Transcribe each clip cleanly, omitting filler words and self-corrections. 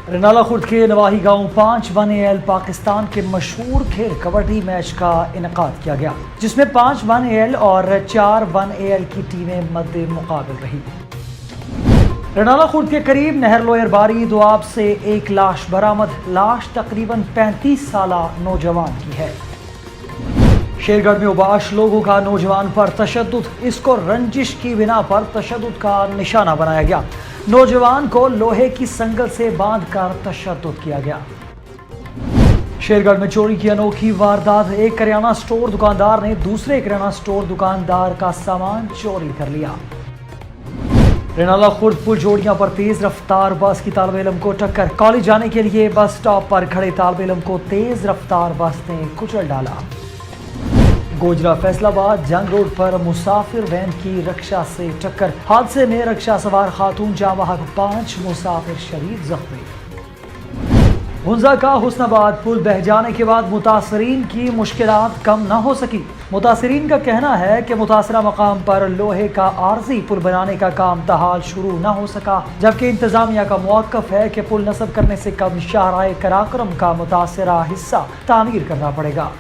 रनाला खुर्द के नवाही गांव 5-1 पाकिस्तान के मशहूर खेल कबड्डी मैच का इनेकाद किया गया, जिसमें 5-1 और 4-1 की टीमें मद्दे मुकाबिल रही। रनाला खुर्द के करीब नहर लोयर बारी दुआब से एक लाश बरामद। लाश तकरीबन 35 साला नौजवान की है। शेरगढ़ में उबाश लोगों का नौजवान पर तशद्दुद, इसको रंजिश की बिना पर तशद्दुद का निशाना बनाया गया। नौजवान को लोहे की संगल से बांधकर तशद्दुद किया गया। शेरगढ़ में चोरी की अनोखी वारदात। एक करियाना स्टोर दुकानदार ने दूसरे करियाना स्टोर दुकानदार का सामान चोरी कर लिया। रनाला खुर्द पुल जोड़ियां पर तेज रफ्तार बस की तालिब इल्म को टक्कर। कॉलेज जाने के लिए बस स्टॉप पर खड़े तालिब इल्म को तेज रफ्तार बस ने कुचल डाला। गोजरा फैसलाबाद जंग रोड पर मुसाफिर वैन की रक्षा से टक्कर। हादसे में रक्षा सवार खातून जाँ बहक, 5 मुसाफिर शदीद जख्मी। हुंजा का हुस्नाबाद पुल बह जाने के बाद मुतासरीन की मुश्किलात कम न हो सकी। मुतासरीन का कहना है कि मुतासरा मकाम पर लोहे का आर्जी पुल बनाने का काम ताहाल शुरू न हो सका, जबकि इंतजामिया का मौक़िफ़ है कि पुल नस्ब करने से कम शाहराए कराक्रम का मुतासरा हिस्सा तामीर करना पड़ेगा।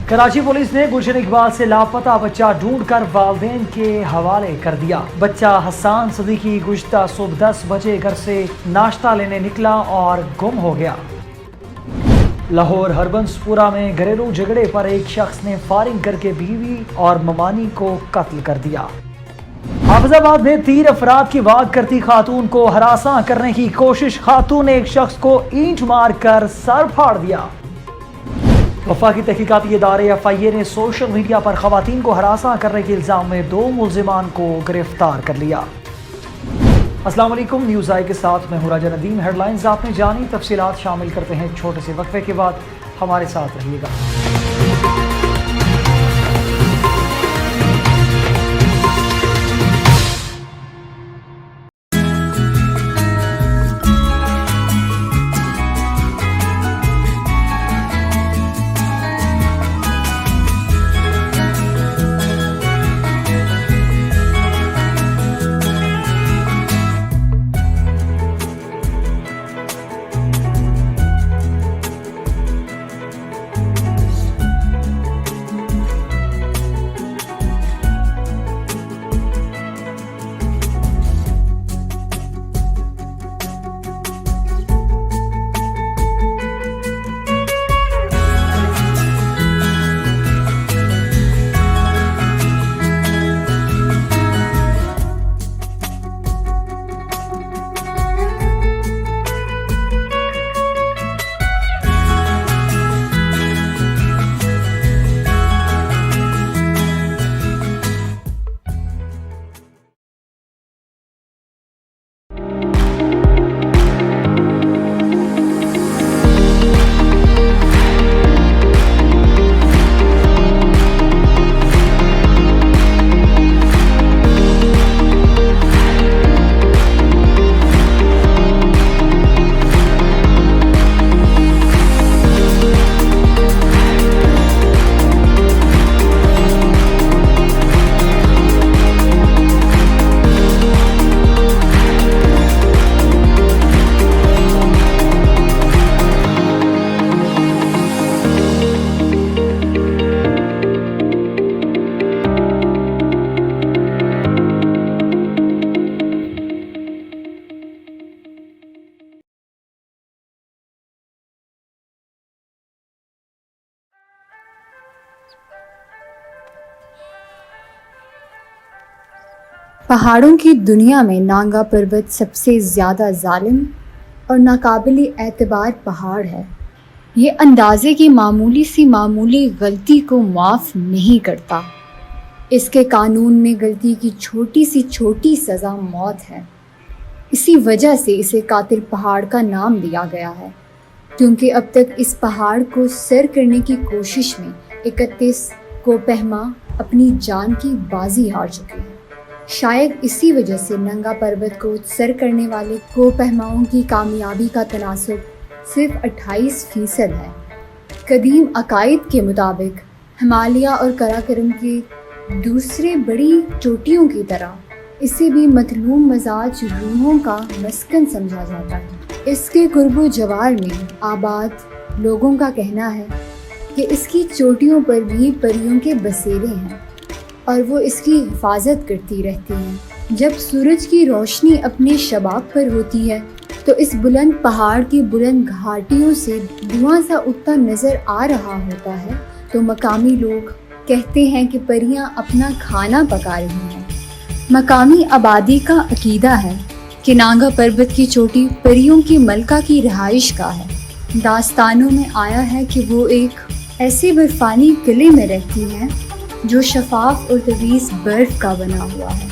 कराची पुलिस ने गुलशन इकबाल से लापता बच्चा ढूंढकर वालिदैन के हवाले कर दिया। बच्चा हसन सदीकी गुज़श्ता सुबह 10 बजे घर से नाश्ता लेने निकला और गुम हो गया। लाहौर हरबंसपुरा में घरेलू झगड़े पर एक शख्स ने फायरिंग करके बीवी और ममानी को कत्ल कर दिया। हाफिजाबाद में 3 अफराद की वाक करती खातून को हरासा करने की कोशिश। खातून ने एक शख्स को ईंट मार कर सर फाड़ दिया। वफाकी तहकीकाती इदारे FIA ने सोशल मीडिया पर खवातीन को हरासा करने के इल्ज़ाम में 2 मुल्ज़िमान को गिरफ्तार कर लिया। अस्सलाम वालेकुम, न्यूज़ आई के साथ मैं हूं राजा नदीम। हेडलाइंस आपने जानी, तफसीलात शामिल करते हैं छोटे से वक्फे के बाद। हमारे साथ रहिएगा। पहाड़ों की दुनिया में नांगा पर्वत सबसे ज़्यादा जालिम और नाकाबिले एतबार पहाड़ है। ये अंदाज़े की मामूली सी मामूली गलती को माफ़ नहीं करता। इसके कानून में गलती की छोटी सी छोटी सज़ा मौत है। इसी वजह से इसे कातिल पहाड़ का नाम दिया गया है, क्योंकि अब तक इस पहाड़ को सर करने की कोशिश में 31 कोपहमा अपनी जान की बाजी हार चुके हैं। शायद इसी वजह से नंगा पर्वत को सर करने वाले कोपहमाओं की कामयाबी का तनासुब सिर्फ 28% है। कदीम अकायद के मुताबिक हिमालय और कराकरम के दूसरे बड़ी चोटियों की तरह इसे भी मतलूम मजाज रूहों का मस्कन समझा जाता है। اس کے قرب و جوار میں آباد لوگوں کا کہنا ہے کہ اس کی چوٹیوں پر بھی پریوں کے بسیرے ہیں اور وہ اس کی حفاظت کرتی رہتی ہیں۔ جب سورج کی روشنی اپنے شباب پر ہوتی ہے تو اس بلند پہاڑ کی بلند گھاٹیوں سے دھواں سا اٹھتا نظر آ رہا ہوتا ہے تو مقامی لوگ کہتے ہیں کہ پریاں اپنا کھانا پکا رہی ہیں۔ مقامی آبادی کا عقیدہ ہے کہ نانگا پربت کی چوٹی پریوں کی ملکہ کی رہائش گاہ ہے۔ داستانوں میں آیا ہے کہ وہ ایک ایسے برفانی قلعے میں رہتی ہیں جو شفاف اور طویل برف کا بنا ہوا ہے۔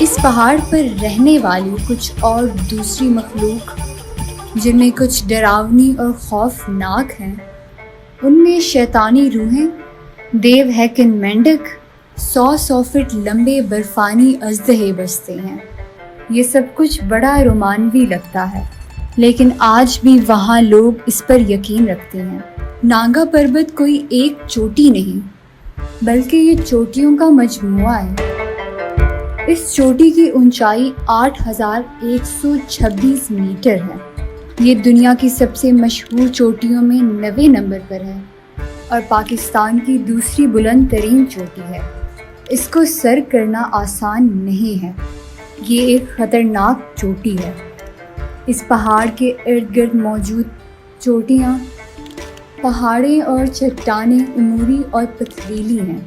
اس پہاڑ پر رہنے والی کچھ اور دوسری مخلوق جن میں کچھ ڈراؤنی اور خوفناک ہیں، ان میں شیطانی روحیں، دیو ہیکن مینڈک، 100 فٹ لمبے برفانی اژدہے بستے ہیں۔ یہ سب کچھ بڑا رومانوی لگتا ہے، لیکن آج بھی وہاں لوگ اس پر یقین رکھتے ہیں۔ نانگا پربت کوئی ایک چوٹی نہیں بلکہ یہ چوٹیوں کا مجموعہ ہے۔ اس چوٹی کی اونچائی 8126 میٹر ہے۔ یہ دنیا کی سب سے مشہور چوٹیوں میں 90 نمبر پر ہے اور پاکستان کی دوسری بلند ترین چوٹی ہے۔ اس کو سر کرنا آسان نہیں ہے، یہ ایک خطرناک چوٹی ہے۔ اس پہاڑ کے ارد گرد موجود چوٹیاں، پہاڑیں اور چٹانیں عمودی اور پتھریلی ہیں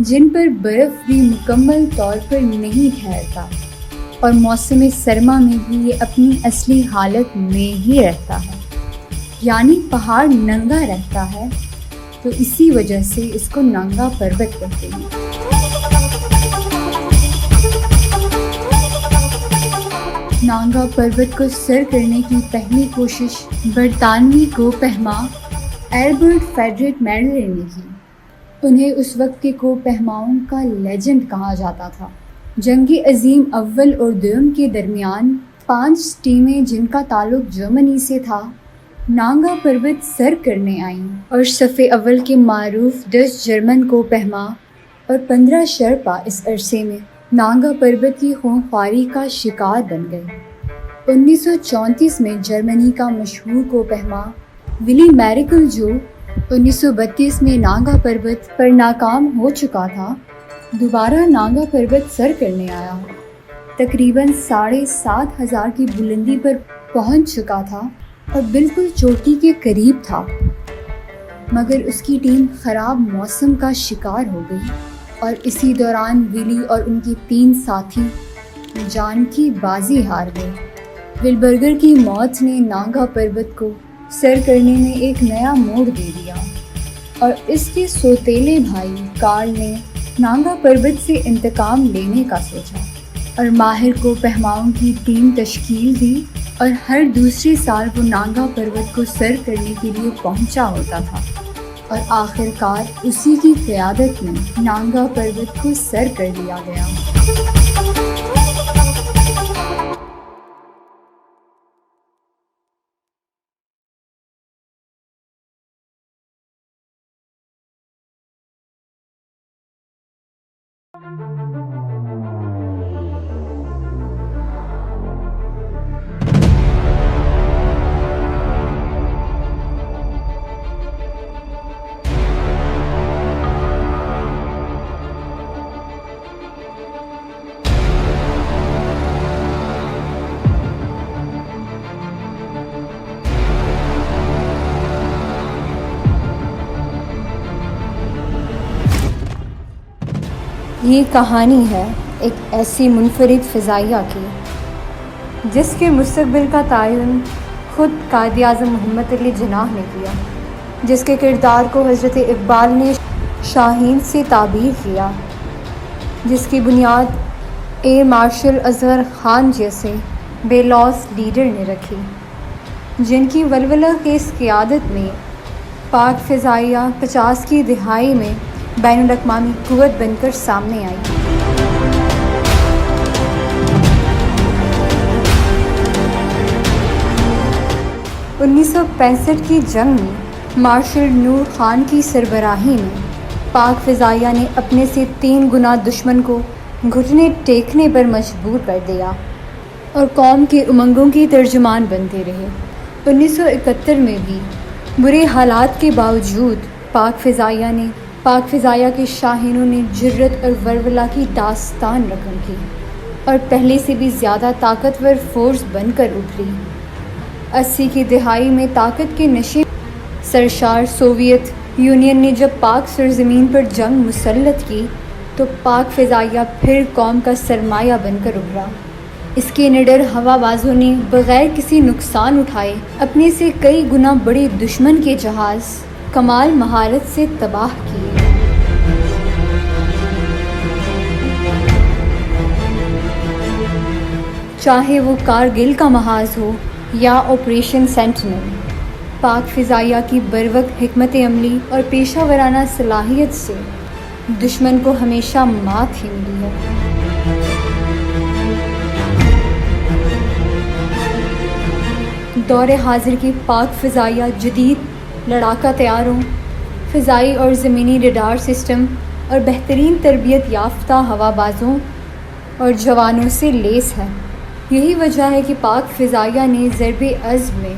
جن پر برف بھی مکمل طور پر نہیں ٹھہرتا اور موسم سرما میں بھی یہ اپنی اصلی حالت میں ہی رہتا ہے، یعنی پہاڑ ننگا رہتا ہے تو اسی وجہ سے اس کو نانگا پربت کہتے ہیں۔ نانگا پربت کو سر کرنے کی پہلی کوشش برطانوی کوہ پیما ایلبرٹ فیڈرک میڈلر نے کی۔ انہیں اس وقت کے کوہ پیماؤں کا لیجنڈ کہا جاتا تھا۔ جنگ عظیم اول اور دوم کے درمیان 5 ٹیمیں جن کا تعلق جرمنی سے تھا نانگا پربت سر کرنے آئیں اور صف اول کے معروف 10 جرمن کوہ پیما اور 15 شرپا اس عرصے میں نانگا پربت کی خونخواری کا شکار بن گئے۔ 1934 میں جرمنی کا مشہور کوہ پیما ولی میریکل جو 1932 میں نانگا پربت پر ناکام ہو چکا تھا، دوبارہ نانگا پربت سر کرنے آیا۔ تقریباً 7,500 کی بلندی پر پہنچ چکا تھا اور بالکل چوٹی کے قریب تھا، مگر اس کی ٹیم خراب موسم کا شکار ہو گئی اور اسی دوران ولی اور ان کے 3 ساتھی جان کی بازی ہار گئے۔ ولبرگر کی موت نے نانگا پربت کو سر کرنے میں ایک نیا موڑ دے دیا اور اس کے سوتیلے بھائی کارل نے نانگا پربت سے انتقام لینے کا سوچا اور ماہر کو پہماؤں کی ٹیم تشکیل دی اور ہر دوسرے سال وہ نانگا پربت کو سر کرنے کے لیے پہنچا ہوتا تھا اور آخر کار اسی کی قیادت میں نانگا پربت کو سر کر دیا گیا۔ یہ کہانی ہے ایک ایسی منفرد فضائیہ کی جس کے مستقبل کا تعین خود قائد اعظم محمد علی جناح نے کیا، جس کے کردار کو حضرت اقبال نے شاہین سے تعبیر کیا، جس کی بنیاد ایئر مارشل اصغر خان جیسے بے لوث لیڈر نے رکھی، جن کی ولولہ خیز قیادت میں پاک فضائیہ 50 کی دہائی میں بین الاقوامی قوت بن کر سامنے آئی۔ انیس سو 65 کی جنگ میں مارشل نور خان کی سربراہی میں پاک فضائیہ نے اپنے سے 3 گنا دشمن کو گھٹنے ٹیکنے پر مجبور کر دیا اور قوم کے امنگوں کی ترجمان بنتے رہے۔ 1971 میں بھی برے حالات کے باوجود پاک فضائیہ کے شاہینوں نے جرت اور ولولہ کی داستان رقم کی اور پہلے سے بھی زیادہ طاقتور فورس بن کر ابھری۔ 80 کی دہائی میں طاقت کے نشے سرشار سوویت یونین نے جب پاک سرزمین پر جنگ مسلط کی تو پاک فضائیہ پھر قوم کا سرمایہ بن کر ابھرا۔ اس کے نڈر ہوا بازوں نے بغیر کسی نقصان اٹھائے اپنے سے کئی گنا بڑے دشمن کے جہاز کمال مہارت سے تباہ کیے۔ چاہے وہ کارگل کا محاذ ہو یا آپریشن سینٹینل، پاک فضائیہ کی بروقت حکمت عملی اور پیشہ ورانہ صلاحیت سے دشمن کو ہمیشہ مات ہی ملی ہے۔ دور حاضر کی پاک فضائیہ جدید لڑاکا طیاروں، فضائی اور زمینی ریڈار سسٹم اور بہترین تربیت یافتہ ہوا بازوں اور جوانوں سے لیس ہے۔ یہی وجہ ہے کہ پاک فضائیہ نے ضرب عضب میں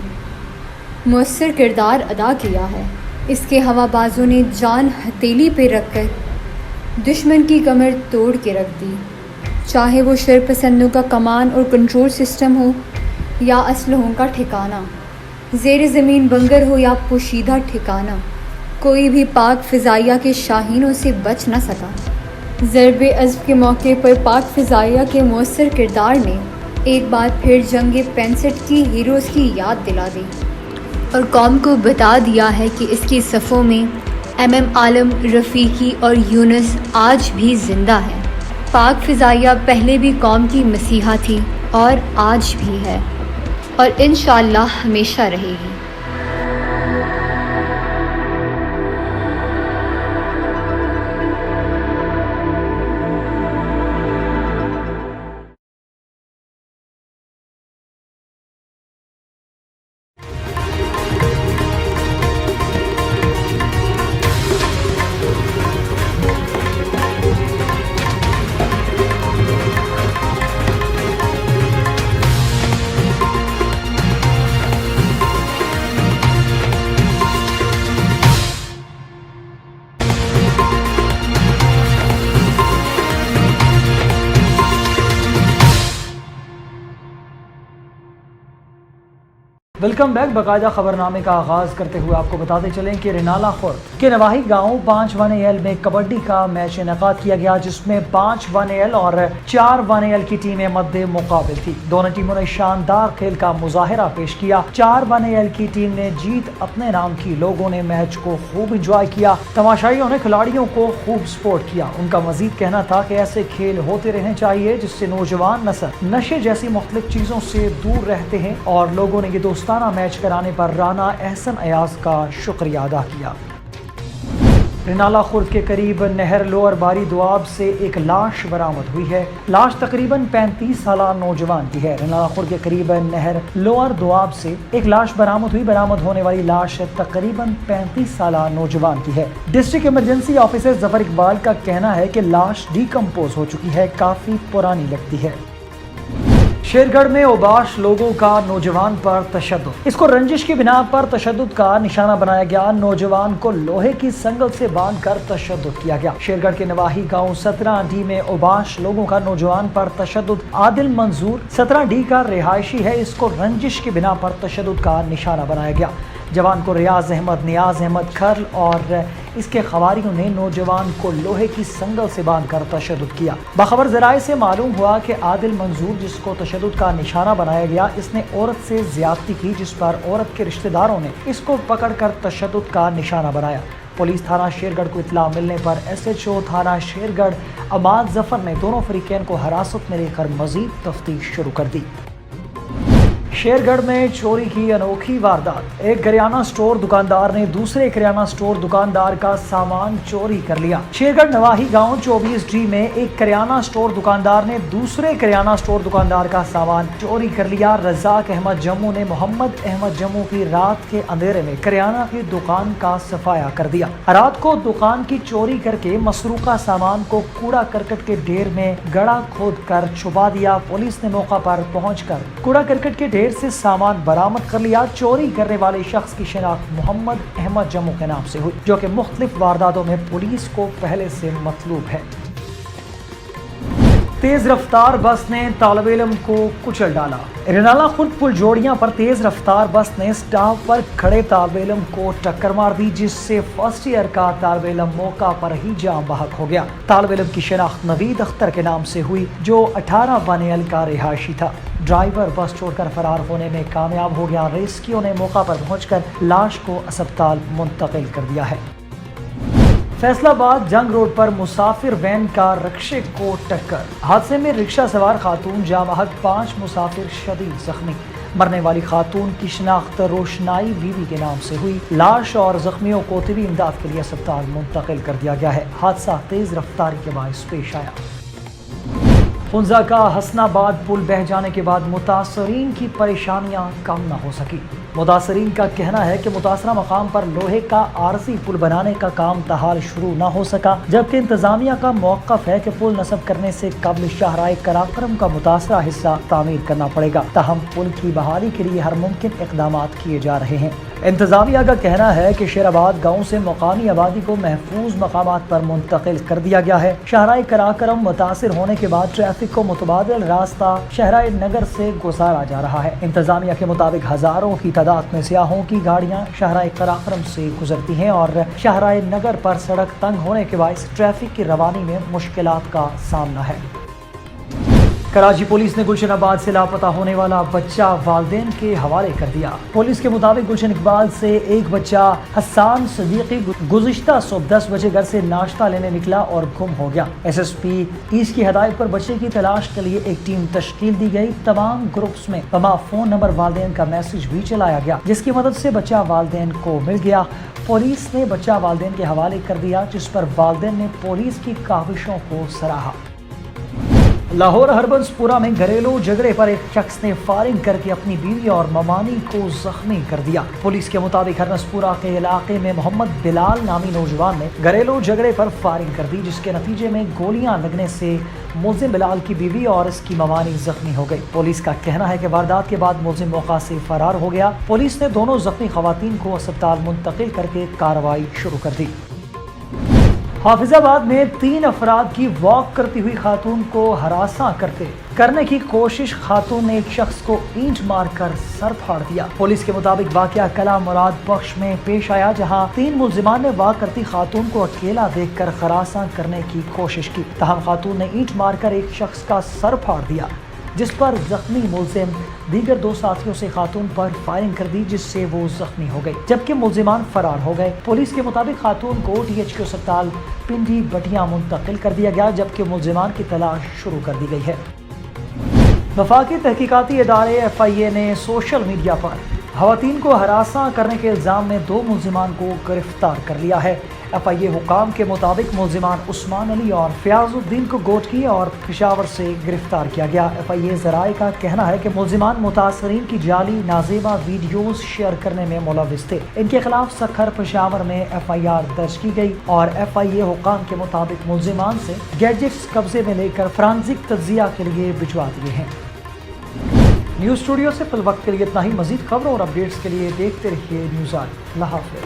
مؤثر کردار ادا کیا ہے۔ اس کے ہوا بازوں نے جان ہتھیلی پہ رکھ کر دشمن کی کمر توڑ کے رکھ دی، چاہے وہ شرپسندوں کا کمان اور کنٹرول سسٹم ہو یا اسلحوں کا ٹھکانہ، زیر زمین بنگر ہو یا پوشیدہ ٹھکانہ، کوئی بھی پاک فضائیہ کے شاہینوں سے بچ نہ سکا۔ ضرب عضب کے موقع پر پاک فضائیہ کے مؤثر کردار نے ایک بار پھر جنگ 65 کی ہیروز کی یاد دلا دی اور قوم کو بتا دیا ہے کہ اس کی صفوں میں عالم، رفیقی اور یونس آج بھی زندہ ہے۔ پاک فضائیہ پہلے بھی قوم کی مسیحا تھی اور آج بھی ہے اور انشاءاللہ ہمیشہ رہے گی۔ Welcome back. باقاعدہ خبرنامے کا آغاز کرتے ہوئے آپ کو بتاتے چلیں کہ رینالہ خورد کے نواحی گاؤں 5 1AL میں کبڈی کا میچ انعقاد کیا گیا، جس میں 5 1AL اور 4 1AL کی ٹیمیں مد مقابل تھی۔ دونوں ٹیموں نے شاندار کھیل کا مظاہرہ پیش کیا۔ 4 1AL کی ٹیم نے جیت اپنے نام کی، لوگوں نے میچ کو خوب انجوائے کیا، تماشائیوں نے کھلاڑیوں کو خوب سپورٹ کیا۔ ان کا مزید کہنا تھا کہ ایسے کھیل ہوتے رہنے چاہیے جس سے نوجوان نسل نشے جیسی مختلف چیزوں سے دور رہتے ہیں، اور لوگوں نے یہ دوستانہ میچ کرانے پر رانا احسن ایاز کا شکریہ ادا کیا۔ رینالہ خورد کے قریب نہر لوور باری دواب سے ایک لاش برآمد ہوئی ہے۔ لاش تقریباً 35 سالہ نوجوان کی ہے۔ رینالہ خورد کے قریب نہر لوور دواب سے ایک لاش برآمد ہوئی۔ برآمد ہونے والی لاش تقریباً 35 سالہ نوجوان کی ہے۔ ڈسٹرکٹ ایمرجنسی آفیسر ظفر اقبال کا کہنا ہے کہ لاش ڈیکمپوز ہو چکی ہے، کافی پرانی لگتی ہے۔ شیرگڑھ میں اوباش لوگوں کا نوجوان پر تشدد، اس کو رنجش کی بنا پر تشدد کا نشانہ بنایا گیا۔ نوجوان کو لوہے کی سنگل سے باندھ کر تشدد کیا گیا۔ شیرگڑھ کے نواحی گاؤں 17D میں اوباش لوگوں کا نوجوان پر تشدد۔ عادل منظور 17D کا رہائشی ہے، اس کو رنجش کی بنا پر تشدد کا نشانہ بنایا گیا۔ جوان کو ریاض احمد، نیاز احمد کھرل اور اس کے خواریوں نے نوجوان کو لوہے کی سنگل سے باندھ کر تشدد کیا۔ باخبر ذرائع سے معلوم ہوا کہ عادل منظور، جس کو تشدد کا نشانہ بنایا گیا، اس نے عورت سے زیادتی کی، جس پر عورت کے رشتہ داروں نے اس کو پکڑ کر تشدد کا نشانہ بنایا۔ پولیس تھانہ شیرگڑھ کو اطلاع ملنے پر SHO تھانہ شیرگڑھ عماد ظفر نے دونوں فریقین کو حراست میں لے کر مزید تفتیش شروع کر دی۔ शेरगढ़ में चोरी की अनोखी वारदात। एक करियाना स्टोर दुकानदार ने दूसरे करियाना स्टोर दुकानदार का सामान चोरी कर लिया। शेरगढ़ नवाही गांव 24D में एक करियाना स्टोर दुकानदार ने दूसरे करियाना स्टोर दुकानदार का सामान चोरी कर लिया। रज़ाक अहमद जम्मू ने मोहम्मद अहमद जम्मू की रात के अंधेरे में करियाना की दुकान का सफाया कर दिया। रात को दुकान की चोरी करके मसरूका सामान को कूड़ा करकट के ढेर में गड़ा खोद कर छुपा दिया। पुलिस ने मौका पर पहुंचकर कूड़ा करकट के ढेर से सामान बरामद कर लिया। चोरी करने वाले शख्स की शिनाख्त मोहम्मद अहमद जम्मू के नाम से हुई, जो कि मुख्तलिफ वारदातों में पुलिस को पहले से मतलूब है। तेज रफ्तार बस ने तालिब इल्म को कुचल डाला। इरनाला खुर्द पुल जोड़ियां पर तेज रफ्तार बस ने स्टॉप पर खड़े तालिब इल्म को टक्कर मार दी, जिससे फर्स्ट ईयर का तालिब इल्म मौका पर ही जान बहक हो गया। तालिब इल्म की शिनाख्त नवीद अख्तर के नाम से हुई, जो 18 बनेल का रिहायशी था। ड्राइवर बस छोड़कर फरार होने में कामयाब हो गया। रेस्क्यू ने मौका पर पहुंचकर लाश को अस्पताल मुंतकिल कर दिया है। फैसलाबाद जंग रोड पर मुसाफिर वैन का रिक्शे को टक्कर। हादसे में रिक्शा सवार खातून जाँ बहक, 5 मुसाफिर शदीद जख्मी। मरने वाली खातून की शिनाख्त रोशनाई बीवी के नाम से हुई। लाश और जख्मियों को तिबी इमदाद के लिए अस्पताल मुंतकिल कर दिया गया है। हादसा तेज रफ्तारी के बायस पेश आया। फुंजा का हसनाबाद पुल बह जाने के बाद मुतासरीन की परेशानियां कम न हो सकी। मुतासरीन का कहना है कि मुतासरा मकाम पर लोहे का आरजी पुल बनाने का काम तहाल शुरू न हो सका, जबकि इंतजामिया का मौक़िफ़ है कि पुल नस्ब करने से कबल शाहराह कराकरम का मुतासरा हिस्सा तामीर करना पड़ेगा। ताहम पुल की बहाली के लिए हर मुमकिन इक़दाम किए जा रहे हैं। इंतजामिया का कहना है कि शेराबाद गाँव से मकामी आबादी को महफूज मकामात पर मुंतकिल कर दिया गया है। शाहराह कराकरम मुतासिर होने के बाद ट्रैफिक को मुतबादिल रास्ता शाहराह नगर से गुजारा जा रहा है। इंतजामिया के मुताबिक हजारों की तादाद में सियाहों की गाड़ियां शाहराह कराकरम से गुजरती हैं और शाहराह नगर पर सड़क तंग होने के बायस ट्रैफिक की रवानी में मुश्किलात का सामना है। कराची पुलिस ने गुलशन से लापता होने वाला बच्चा वालिदैन के हवाले कर दिया। पुलिस के मुताबिक गुलशन इकबाल से एक बच्चा हसन सदीकी गुज़िश्ता सुबह 10 बजे घर से नाश्ता लेने निकला और गुम हो गया। SSP ईस्ट की हदायत पर बच्चे की तलाश के लिए एक टीम तश्कील दी गई। तमाम ग्रुप्स में फ़ोन नंबर वालिदैन का मैसेज भी चलाया गया, जिसकी मदद से बच्चा वालिदैन को मिल गया। पुलिस ने बच्चा वालिदैन के हवाले कर दिया, जिस पर वालिदैन ने पुलिस की काविशों को सराहा। लाहौर हरबंसपुरा में घरेलू झगड़े पर एक शख्स ने फायरिंग करके अपनी बीवी और ममानी को जख्मी कर दिया। पुलिस के मुताबिक हरबंसपुरा के इलाके में मोहम्मद बिलाल नामी नौजवान ने घरेलू झगड़े पर फायरिंग कर दी, जिसके नतीजे में गोलियां लगने से मुलजिम बिलाल की बीवी और इसकी ममानी जख्मी हो गई। पुलिस का कहना है कि वारदात के बाद मुलजिम मौका से फरार हो गया। पुलिस ने दोनों जख्मी खवातीन को अस्पताल मुंतकिल करके कार्रवाई शुरू कर दी। हाफिजाबाद में 3 अफराद की वॉक करती हुई खातून को हरासा करने की कोशिश। खातून ने एक शख्स को ईंट मारकर सर फाड़ दिया। पुलिस के मुताबिक वाकया कला मुराद बख्श में पेश आया, जहां 3 मुलजिमान ने वॉक करती खातून को अकेला देखकर हरासा करने की कोशिश की। तहम खातून ने ईंट मारकर एक शख्स का सर फाड़ दिया, जिस पर जख्मी मुलजिम दीगर 2 साथियों से खातून पर फायरिंग कर दी, जिससे वो जख्मी हो गई, जबकि मुलजिमान फरार हो गए। पुलिस के मुताबिक खातून को THQ अस्पताल पिंडी बटिया मुंतकिल कर दिया गया, जबकि मुलजिमान की तलाश शुरू कर दी गई है। वफाकी तहकीकाती इदारे FIA ने सोशल मीडिया पर खवातीन को हरासा करने के इल्ज़ाम में 2 मुलजिमान को गिरफ्तार कर लिया है। FIA हुकाम के मुताबिक मुलजिमान उस्मान अली और फयाजुद्दीन को गोटकी और पेशावर से गिरफ्तार किया गया। FIA ज़राए का कहना है कि मुलजिमान मुतासरीन की जाली नाजेबा वीडियोस शेयर करने में मुलविस थे। इनके खिलाफ सखर पेशावर में FIR दर्ज की गई और FIA हुकाम के मुताबिक मुलजिमान से गैजेट्स कब्जे में लेकर फॉरेंसिक तज्जिया के लिए भिजवा दिए हैं। न्यूज़ स्टूडियो से फिल वक्त के लिए इतना ही। मजीद खबरों और अपडेट्स के लिए देखते रहिए न्यूज़ आज। अल्लाह हाफ़िज़।